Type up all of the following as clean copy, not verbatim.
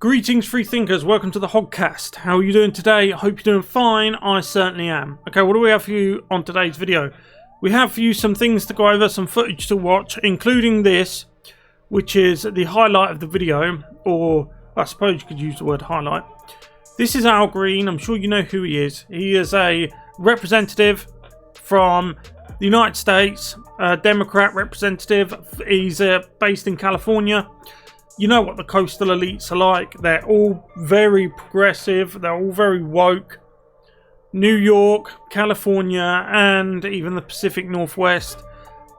Greetings, free thinkers. Welcome to the Hoggcast. How are you doing today? I hope you're doing fine. I certainly am. Okay, what do we have for you on today's video? We have for you some things to go over, some footage to watch, including this, which is the highlight of the video, or I suppose you could use the word highlight. This is Al Green. I'm sure you know who he is. He is a representative from the United States, a Democrat representative. He's based in California. You know what the coastal elites are like. They're all very progressive. They're all very woke. New York, California, and even the Pacific Northwest.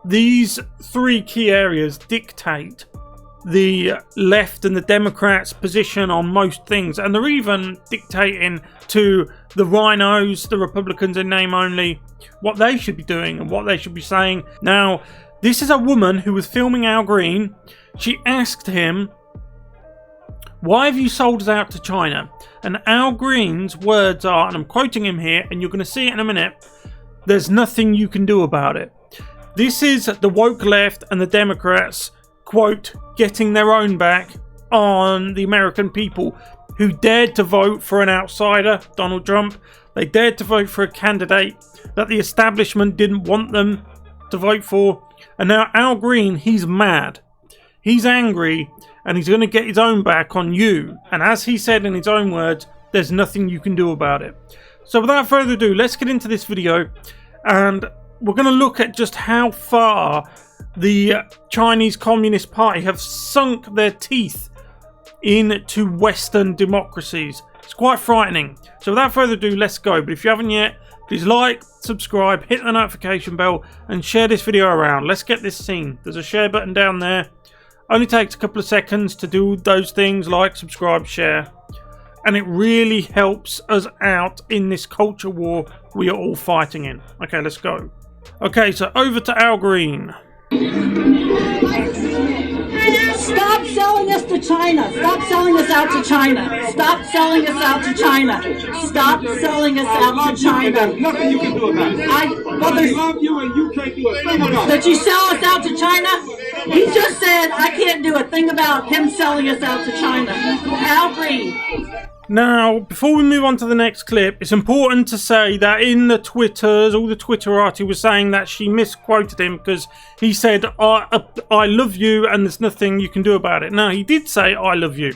These three key areas dictate the left and the Democrats' position on most things. And they're even dictating to the rhinos, the Republicans in name only, what they should be doing and what they should be saying. Now, this is a woman who was filming Al Green. She asked him, "Why have you sold us out to China?" And Al Green's words are, and I'm quoting him here, and you're going to see it in a minute, "There's nothing you can do about it." This is the woke left and the Democrats, quote, getting their own back on the American people who dared to vote for an outsider, Donald Trump. They dared to vote for a candidate that the establishment didn't want them to vote for. And now Al Green, he's mad. He's angry, and he's going to get his own back on you. And as he said in his own words, there's nothing you can do about it. So without further ado, let's get into this video, and we're going to look at just how far the Chinese Communist Party have sunk their teeth into Western democracies. It's quite frightening. So without further ado, let's go. But if you haven't yet, please like, subscribe, hit the notification bell, and share this video around. Let's get this seen. There's a share button down there. Only takes a couple of seconds to do those things, like, subscribe, share. And it really helps us out in this culture war we are all fighting in. Okay, let's go. Okay, so over to Al Green. Stop selling us to China. Stop selling us out to China. Stop selling us out to China. Stop selling us out to China. There's nothing you can do about it. I love you and you can't do a thing about it. That you sell us out to China? He just said I can't do a thing about him selling us out to China. Al Green. Now, before we move on to the next clip, it's important to say that in the Twitters, all the Twitterati was saying that she misquoted him because he said, I love you and there's nothing you can do about it. Now, he did say, I love you.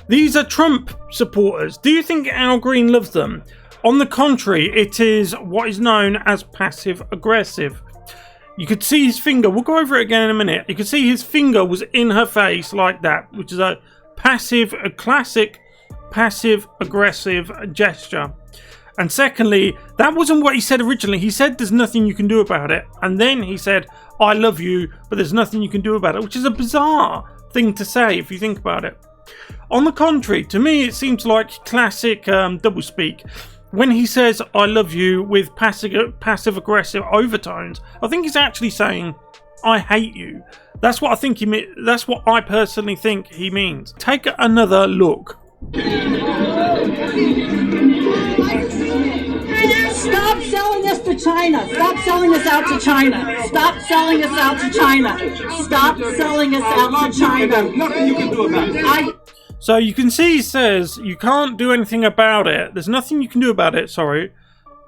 These are Trump supporters. Do you think Al Green loves them? On the contrary, it is what is known as passive-aggressive. You could see his finger. We'll go over it again in a minute. You could see his finger was in her face like that, which is a classic passive-aggressive gesture. And secondly, that wasn't what he said originally. He said there's nothing you can do about it. And then he said, I love you, but there's nothing you can do about it, which is a bizarre thing to say if you think about it. On the contrary, to me, it seems like classic doublespeak. When he says, I love you with passive-aggressive overtones, I think he's actually saying, I hate you. That's what I think he means. That's what I personally think he means. Take another look. Stop selling us to China. Stop selling us out to China. Stop selling us out to China. Stop selling us out to China. There's nothing you can do about it. So you can see he says you can't do anything about it. There's nothing you can do about it, sorry.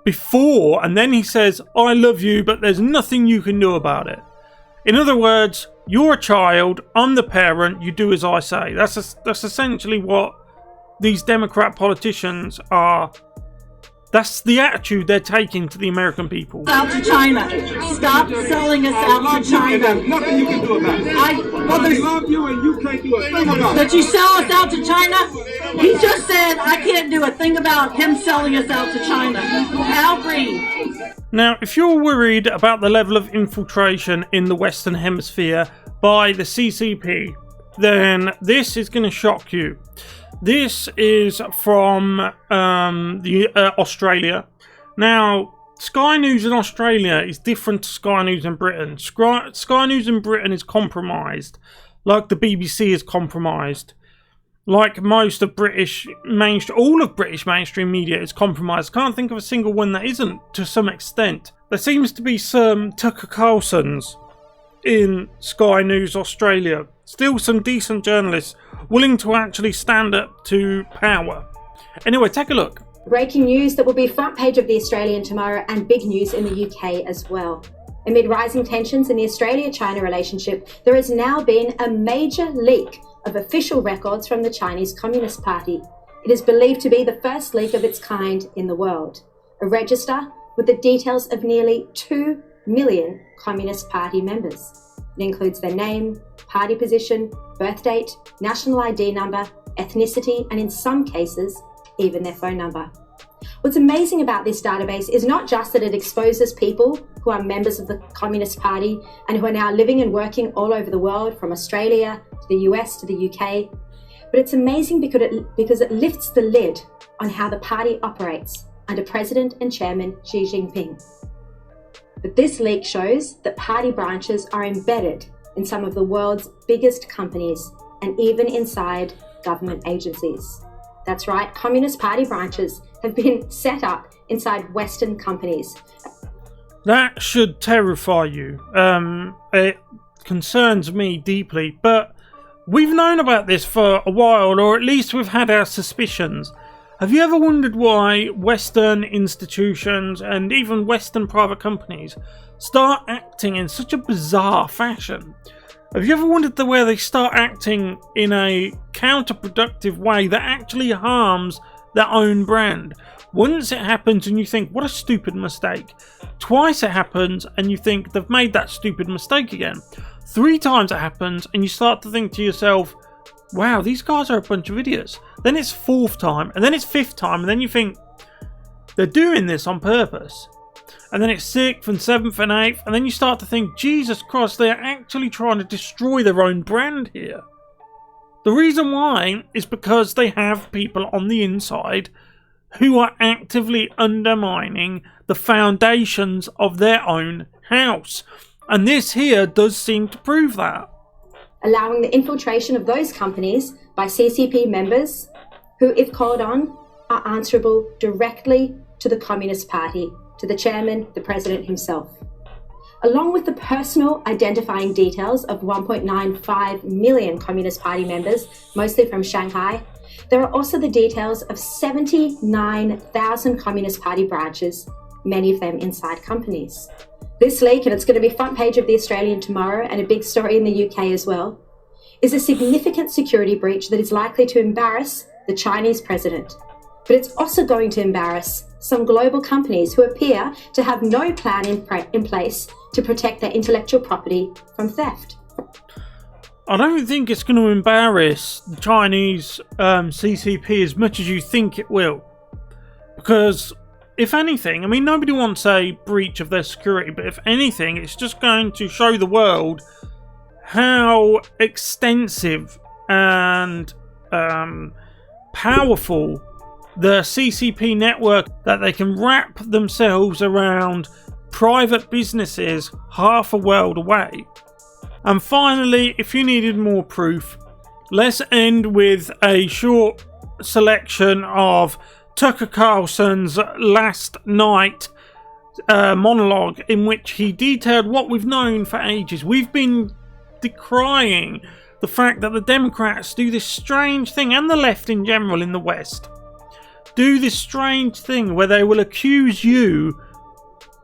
Before, and then he says, I love you, but there's nothing you can do about it. In other words, you're a child, I'm the parent, you do as I say. That's essentially what these Democrat politicians are. That's the attitude they're taking to the American people. Out to China. Stop selling us out to China. There's nothing you can do about it. I love you and you can't do a thing about it. That you sell us out to China? He just said I can't do a thing about him selling us out to China. Al Green. Now, if you're worried about the level of infiltration in the Western Hemisphere by the CCP, then this is going to shock you. This is from Australia. Now, Sky News in Australia is different to Sky News in Britain. Sky News in Britain is compromised, like the BBC is compromised. Like most of all of British mainstream media is compromised. I can't think of a single one that isn't, to some extent. There seems to be some Tucker Carlsons in Sky News Australia. Still some decent journalists willing to actually stand up to power. Anyway, take a look. Breaking news that will be front page of The Australian tomorrow, and big news in the UK as well. Amid rising tensions in the Australia-China relationship, there has now been a major leak of official records from the Chinese Communist Party. It is believed to be the first leak of its kind in the world. A register with the details of nearly 2 million Communist Party members. It includes their name, party position, birth date, national ID number, ethnicity, and in some cases, even their phone number. What's amazing about this database is not just that it exposes people who are members of the Communist Party and who are now living and working all over the world, from Australia to the US to the UK, but it's amazing because it lifts the lid on how the party operates under President and Chairman Xi Jinping. But this leak shows that party branches are embedded in some of the world's biggest companies and even inside government agencies. That's right, Communist Party branches have been set up inside Western companies. That should terrify you. It concerns me deeply, but we've known about this for a while, or at least we've had our suspicions. Have you ever wondered why Western institutions and even Western private companies start acting in such a bizarre fashion? Have you ever wondered where they start acting in a counterproductive way that actually harms their own brand? Once it happens and you think, what a stupid mistake. Twice it happens and you think they've made that stupid mistake again. 3 times it happens and you start to think to yourself, wow, these guys are a bunch of idiots. Then it's 4th time, and then it's 5th time, and then you think they're doing this on purpose. And then it's 6th and 7th and 8th, and then you start to think, Jesus Christ, they're actually trying to destroy their own brand here. The reason why is because they have people on the inside who are actively undermining the foundations of their own house. And this here does seem to prove that. Allowing the infiltration of those companies by CCP members who, if called on, are answerable directly to the Communist Party, to the chairman, the president himself. Along with the personal identifying details of 1.95 million Communist Party members, mostly from Shanghai, there are also the details of 79,000 Communist Party branches, many of them inside companies. This leak, and it's going to be front page of The Australian tomorrow and a big story in the UK as well, is a significant security breach that is likely to embarrass the Chinese president. But it's also going to embarrass some global companies who appear to have no plan in place to protect their intellectual property from theft. I don't think it's going to embarrass the Chinese CCP as much as you think it will. Because if anything, I mean, nobody wants a breach of their security, but if anything, it's just going to show the world how extensive and powerful the CCP network, that they can wrap themselves around private businesses half a world away. And finally, if you needed more proof, let's end with a short selection of Tucker Carlson's last night monologue, in which he detailed what we've known for ages. We've been decrying the fact that the Democrats do this strange thing, and the left in general in the West, do this strange thing where they will accuse you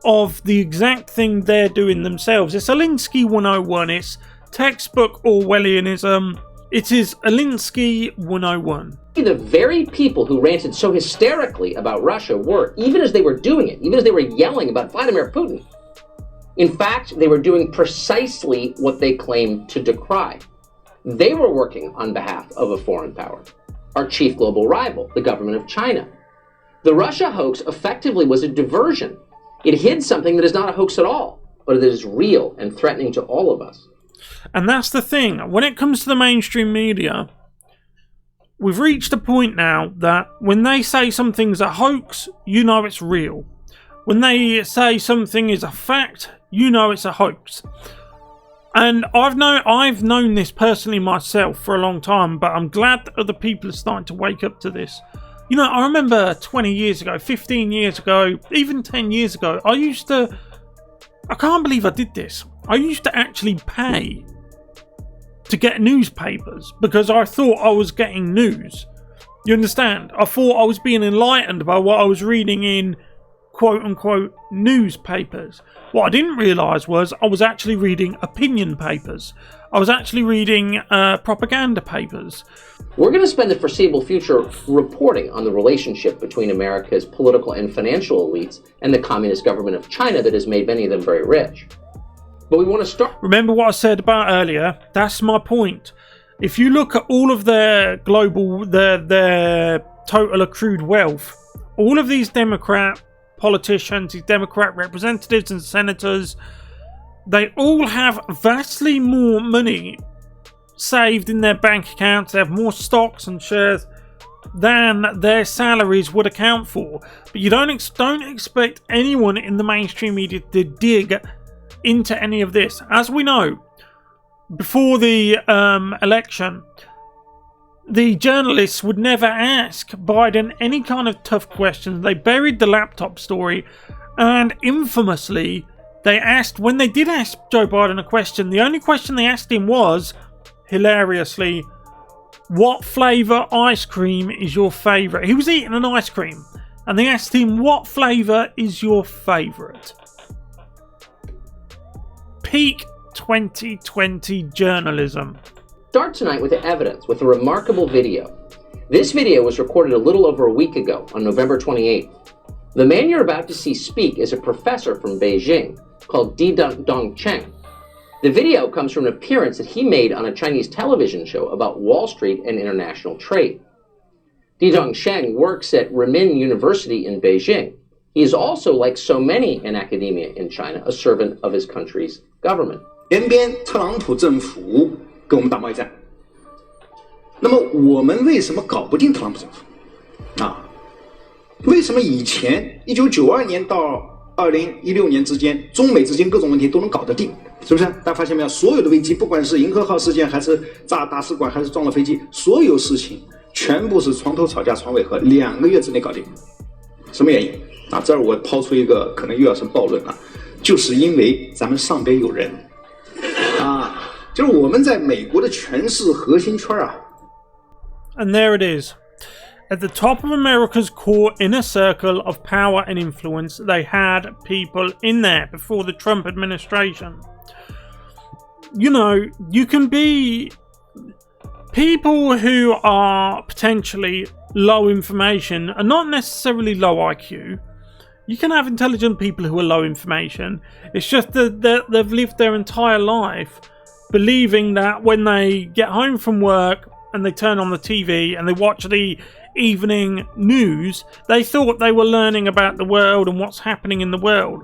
of the exact thing they're doing themselves. It's Alinsky 101. It's textbook Orwellianism. It is Alinsky 101. The very people who ranted so hysterically about Russia were, even as they were doing it, even as they were yelling about Vladimir Putin, in fact, they were doing precisely what they claimed to decry. They were working on behalf of a foreign power, our chief global rival, the government of China. The Russia hoax effectively was a diversion. It hid something that is not a hoax at all, but that is real and threatening to all of us. And that's the thing. When it comes to the mainstream media, we've reached a point now that when they say something's a hoax, you know it's real. When they say something is a fact, you know it's a hoax. And I've known this personally myself for a long time, but I'm glad that other people are starting to wake up to this. You know, I remember 20 years ago, 15 years ago, even 10 years ago, I used to I can't believe I did this. I used to actually pay to get newspapers because I thought I was getting news. You understand? I thought I was being enlightened by what I was reading in quote-unquote newspapers. What I didn't realise was I was actually reading opinion papers. I was actually reading propaganda papers. We're going to spend the foreseeable future reporting on the relationship between America's political and financial elites and the communist government of China that has made many of them very rich. But we want to start... Remember what I said about earlier? That's my point. If you look at all of their global, their total accrued wealth, all of these Democrat politicians, these Democrat representatives and senators, they all have vastly more money saved in their bank accounts. They have more stocks and shares than their salaries would account for. But you don't expect anyone in the mainstream media to dig into any of this. As we know, before the election, the journalists would never ask Biden any kind of tough questions. They buried the laptop story, and infamously, when they did ask Joe Biden a question, the only question they asked him was, hilariously, what flavour ice cream is your favourite? He was eating an ice cream, and they asked him, what flavour is your favourite? Peak 2020 journalism. Start tonight with the evidence, with a remarkable video. This video was recorded a little over a week ago, on November 28th. The man you're about to see speak is a professor from Beijing called Dong Cheng. The video comes from an appearance that he made on a Chinese television show about Wall Street and international trade. Dong Cheng works at Renmin University in Beijing. He is also, like so many in academia in China, a servant of his country's government. 偏偏特朗普政府跟我们打贸易战，那么我们为什么搞不定特朗普政府？啊，为什么以前1992年到2016年之间，中美之间各种问题都能搞得定？是不是？大家发现没有？所有的危机，不管是银河号事件，还是炸大使馆，还是撞了飞机，所有事情全部是床头吵架床尾和，2个月之内搞定。什么原因？啊，这儿我抛出一个可能又要是暴论啊，就是因为咱们上边有人。啊，就是我们在美国的权势核心圈啊。And there it is. At the top of America's core inner circle of power and influence, they had people in there before the Trump administration. You know, you can be people who are potentially low information and not necessarily low IQ. You can have intelligent people who are low information. It's just that they've lived their entire life believing that when they get home from work and they turn on the TV and they watch the evening news, they thought they were learning about the world and what's happening in the world.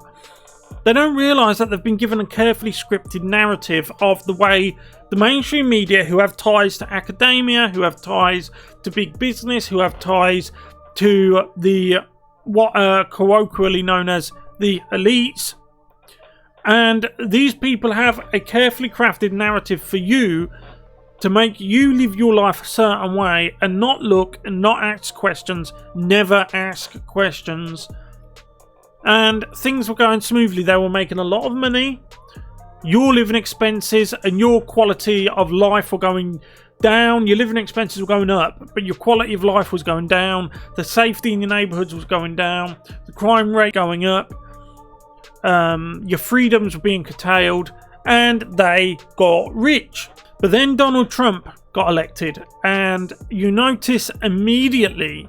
They don't realise that they've been given a carefully scripted narrative of the way the mainstream media, who have ties to academia, who have ties to big business, who have ties to what are colloquially known as the elites, and these people have a carefully crafted narrative for you to make you live your life a certain way and not look and not ask questions, never ask questions. And things were going smoothly. They were making a lot of money. Your living expenses and your quality of life were going down. Your living expenses were going up, but your quality of life was going down. The safety in your neighbourhoods was going down. The crime rate going up. Your freedoms were being curtailed, and they got rich. But then Donald Trump got elected, and you notice immediately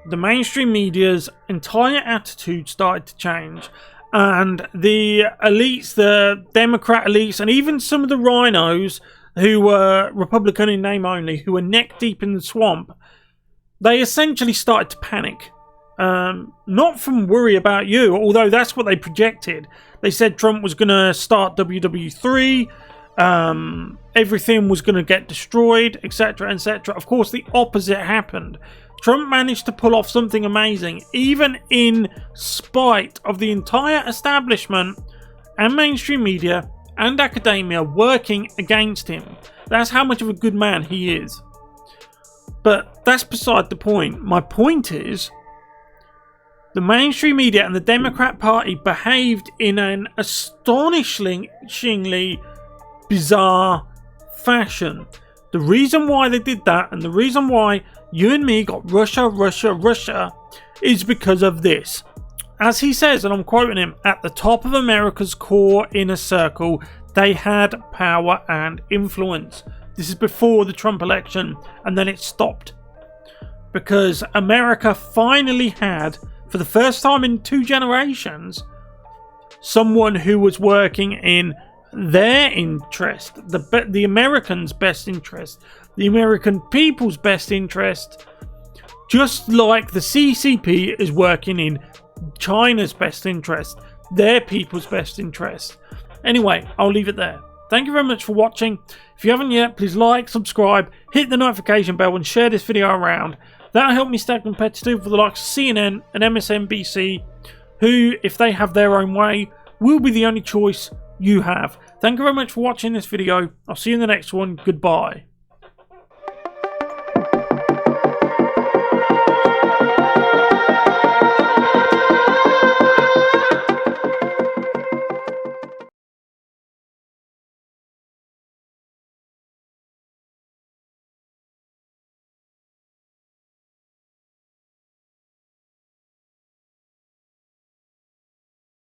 the mainstream media's entire attitude started to change, and the elites, the Democrat elites, and even some of the rhinos who were Republican in name only, who were neck deep in the swamp, they essentially started to panic. Not from worry about you, although that's what they projected. They said Trump was going to start WW3, everything was going to get destroyed, etc., etc. Of course, the opposite happened. Trump managed to pull off something amazing, even in spite of the entire establishment and mainstream media and academia working against him. That's how much of a good man he is. But that's beside the point. My point is, the mainstream media and the Democrat Party behaved in an astonishingly bizarre fashion. The reason why they did that, and the reason why you and me got Russia, is because of this. As he says, and I'm quoting him, at the top of America's core inner circle, they had power and influence. This is before the Trump election, and then it stopped. Because America finally had, for the first time in 2 generations, someone who was working in their interest, the Americans' best interest, the American people's best interest, just like the CCP is working in China's best interest, their people's best interest. Anyway, I'll leave it there. Thank you very much for watching. If you haven't yet, please like, subscribe, hit the notification bell and share this video around. That'll help me stay competitive with the likes of CNN and MSNBC, who, if they have their own way, will be the only choice you have. Thank you very much for watching this video. I'll see you in the next one. Goodbye.